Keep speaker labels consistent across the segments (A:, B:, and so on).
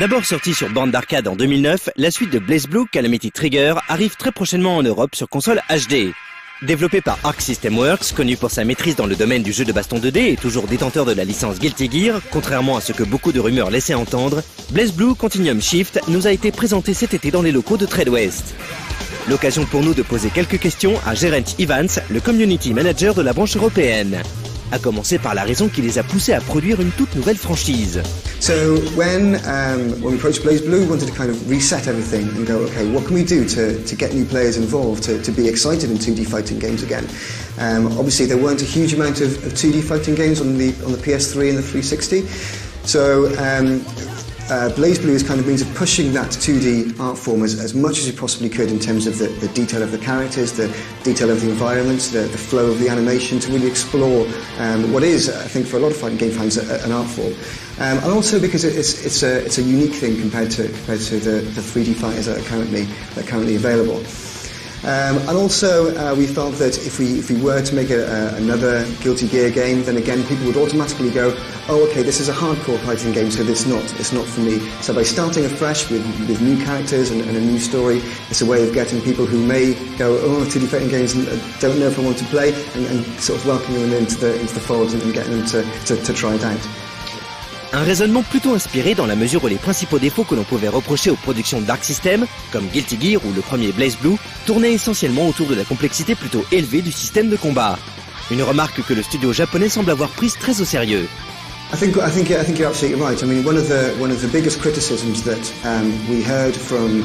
A: D'abord sorti sur borne d'arcade en 2009, la suite de BlazBlue, Calamity Trigger, arrive très prochainement en Europe sur console HD. Développé par Arc System Works, connu pour sa maîtrise dans le domaine du jeu de baston 2D et toujours détenteur de la licence Guilty Gear, contrairement à ce que beaucoup de rumeurs laissaient entendre, BlazBlue Continuum Shift nous a été présenté cet été dans les locaux de Trade West. L'occasion pour nous de poser quelques questions à Geraint Evans, le community manager de la branche européenne. À commencer par la raison qui les a poussés à produire une toute nouvelle franchise.
B: So when we approached BlazBlue, we wanted to kind of reset everything and go, okay, what can we do to get new players involved, to be excited in 2D fighting games again? Obviously, there weren't a huge amount of 2D fighting games on the PS3 and the 360, so BlazBlue is kind of means of pushing that 2D art form as much as you possibly could in terms of the detail of the characters, the detail of the environments, the flow of the animation, to really explore what is, I think, for a lot of fighting game fans, an art form. And also because it's a unique thing compared to the 3D fighters that are currently available. And also we felt that if we were to make another Guilty Gear game, then again people would automatically go, oh okay, this is a hardcore fighting game, so it's not for me. So by starting afresh with new characters and a new story, it's a way of getting people who may go, oh, 2D fighting games, don't know if I want to play, and sort of welcoming them into the fold and getting them to try it out.
A: Un raisonnement plutôt inspiré dans la mesure où les principaux défauts que l'on pouvait reprocher aux productions d'Arc System, comme Guilty Gear ou le premier BlazBlue, tournaient essentiellement autour de la complexité plutôt élevée du système de combat. Une remarque que le studio japonais semble avoir prise très au sérieux.
B: I think you're absolutely right. I mean, one of the biggest criticisms that we heard from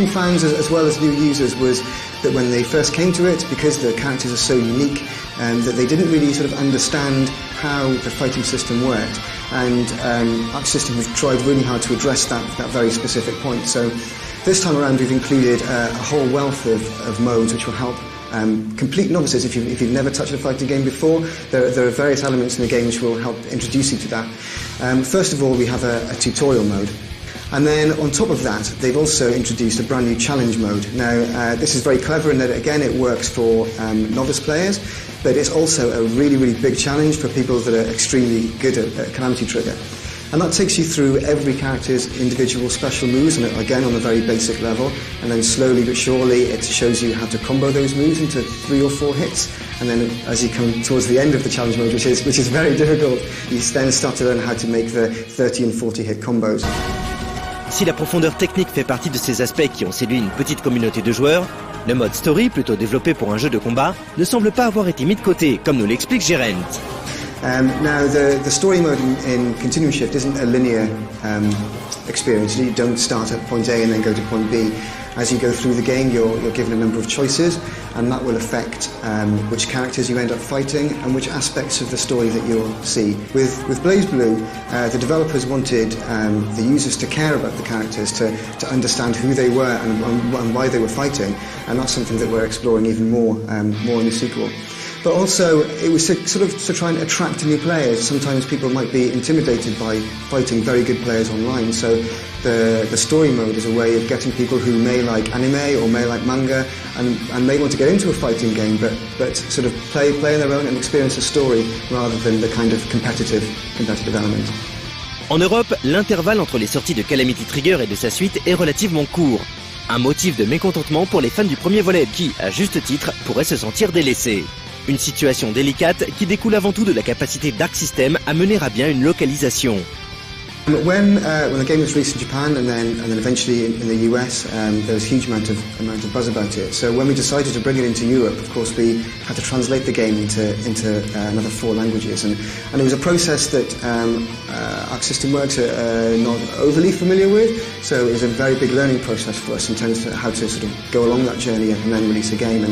B: fans as well as new users was that when they first came to it, because the characters are so unique, that they didn't really sort of understand how the fighting system worked. And Arc System has tried really hard to address that very specific point. So this time around we've included a whole wealth of modes which will help complete novices. If you've never touched a fighting game before, there are various elements in the game which will help introduce you to that. First of all, we have a tutorial mode. And then on top of that, they've also introduced a brand new challenge mode. Now, this is very clever in that, again, it works for novice players, but it's also a really, really big challenge for people that are extremely good at Calamity Trigger. And that takes you through every character's individual special moves, and again on a very basic level, and then slowly but surely it shows you how to combo those moves into 3 or 4 hits, and then as you come towards the end of the challenge mode, which is very difficult, you then start to learn how to make the 30 and 40 hit combos.
A: Si la profondeur technique fait partie de ces aspects qui ont séduit une petite communauté de joueurs, le mode story, plutôt développé pour un jeu de combat, ne semble pas avoir été mis de côté, comme nous l'explique Geraint.
B: Now, the story mode in Continuum Shift isn't a linear experience. You don't start at point A and then go to point B. As you go through the game, you're given a number of choices, and that will affect which characters you end up fighting and which aspects of the story that you'll see. With BlazBlue, the developers wanted the users to care about the characters, to understand who they were and why they were fighting, and that's something that we're exploring even more in the sequel. But also, it was to try and attract new players. Sometimes people might be intimidated by fighting very good players online, so the story mode is a way of getting people who may like anime or may like manga and may want to get into a fighting game, but sort of play on their own and experience a story rather than the kind of competitive element.
A: En Europe, l'intervalle entre les sorties de Calamity Trigger et de sa suite est relativement court. Un motif de mécontentement pour les fans du premier volet qui, à juste titre, pourraient se sentir délaissés. Une situation délicate qui découle avant tout de la capacité d'Arc System à mener à bien une localisation.
B: When the game was released in Japan and then eventually in the US, there was a huge amount of buzz about it. So when we decided to bring it into Europe, of course we had to translate the game into another 4 languages, and it was a process that Arc System Works are not overly familiar with. So it was a very big learning process for us in terms of how to sort of go along that journey and then release a game.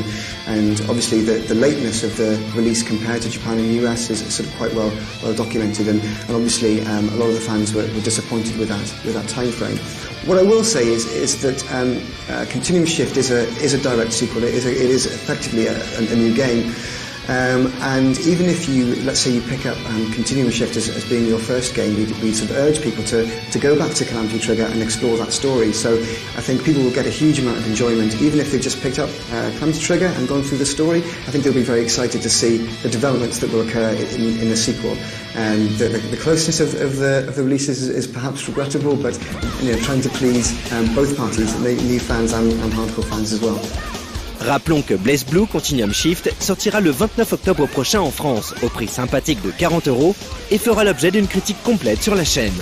B: And obviously the lateness of the release compared to Japan and the US is sort of quite well documented, and obviously a lot of the fans were disappointed with that time frame. What I will say is that Continuum Shift is a direct sequel. It is effectively a new game. And even if you, let's say you pick up Continuum Shift as being your first game, we sort of urge people to go back to Calamity Trigger and explore that story. So I think people will get a huge amount of enjoyment, even if they've just picked up Calamity Trigger and gone through the story. I think they'll be very excited to see the developments that will occur in the sequel. And the closeness of the releases is perhaps regrettable, but trying to please both parties, new fans and hardcore fans as well.
A: Rappelons que BlazBlue Continuum Shift sortira le 29 octobre prochain en France, au prix sympathique de 40 € et fera l'objet d'une critique complète sur la chaîne.